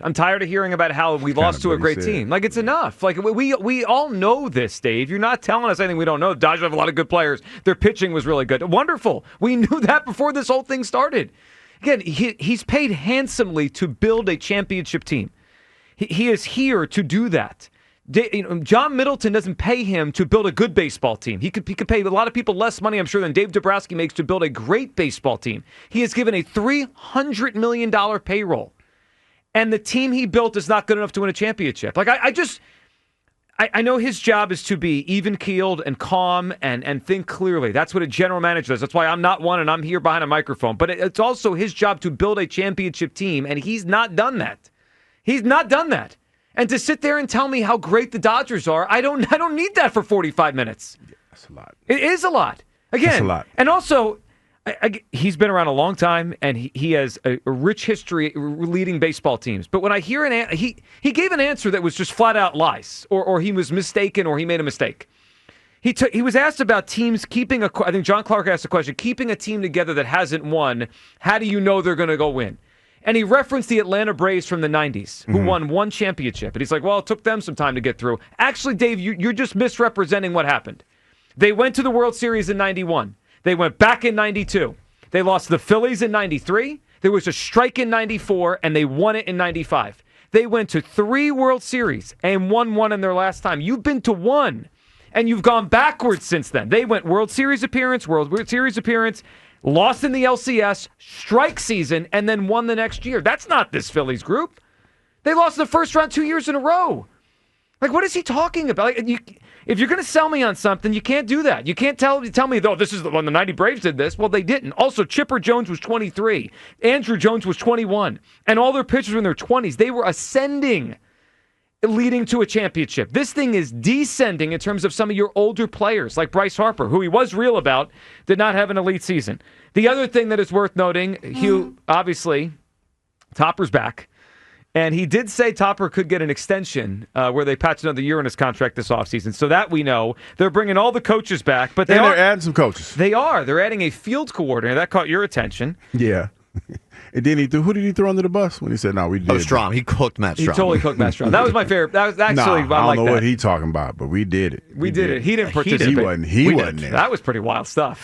I'm tired of hearing about how we lost to a great team. Like, it's enough. Like, we all know this, Dave. You're not telling us anything we don't know. The Dodgers have a lot of good players. Their pitching was really good. Wonderful. We knew that before this whole thing started. Again, he's paid handsomely to build a championship team. He is here to do that. John Middleton doesn't pay him to build a good baseball team. He could pay a lot of people less money, I'm sure, than Dave Dombrowski makes to build a great baseball team. He is given a $300 million payroll, and the team he built is not good enough to win a championship. Like, I know his job is to be even-keeled and calm and think clearly. That's what a general manager does. That's why I'm not one and I'm here behind a microphone. But it's also his job to build a championship team, and he's not done that. He's not done that. And to sit there and tell me how great the Dodgers are, I don't need that for 45 minutes. Yeah, that's a lot. It is a lot. Again, that's a lot. And also, he's been around a long time, and he has a rich history leading baseball teams. But when I hear he gave an answer that was just flat out lies, or he was mistaken, or he made a mistake. He was asked about teams keeping I think John Clark asked the question, keeping a team together that hasn't won, how do you know they're going to go win? And he referenced the Atlanta Braves from the 90s, who won one championship. And he's like, well, it took them some time to get through. Actually, Dave, you're just misrepresenting what happened. They went to the World Series in 91. They went back in 92. They lost the Phillies in 93. There was a strike in 94, and they won it in 95. They went to 3 World Series and won one in their last time. You've been to 1, and you've gone backwards since then. They went World Series appearance, lost in the LCS, strike season, and then won the next year. That's not this Phillies group. They lost the first round 2 years in a row. Like, what is he talking about? Like, if you're going to sell me on something, you can't do that. You can't tell me, though, this is when the 90 Braves did this. Well, they didn't. Also, Chipper Jones was 23. Andrew Jones was 21. And all their pitchers were in their 20s. They were ascending, leading to a championship. This thing is descending in terms of some of your older players, like Bryce Harper, who he was real about, did not have an elite season. The other thing that is worth noting, Hugh, obviously, Topper's back. And he did say Topper could get an extension where they patch another year in his contract this offseason. So that we know. They're bringing all the coaches back. But they're adding some coaches. They are. They're adding a field coordinator. That caught your attention. Yeah. And then who did he throw under the bus when he said, no, we did? Oh, Strom. He cooked Matt Strom. He totally cooked Matt Strom. That was my favorite. That was actually, I don't know what he's talking about, but we did it. We did it. He didn't participate. He wasn't there. That was pretty wild stuff.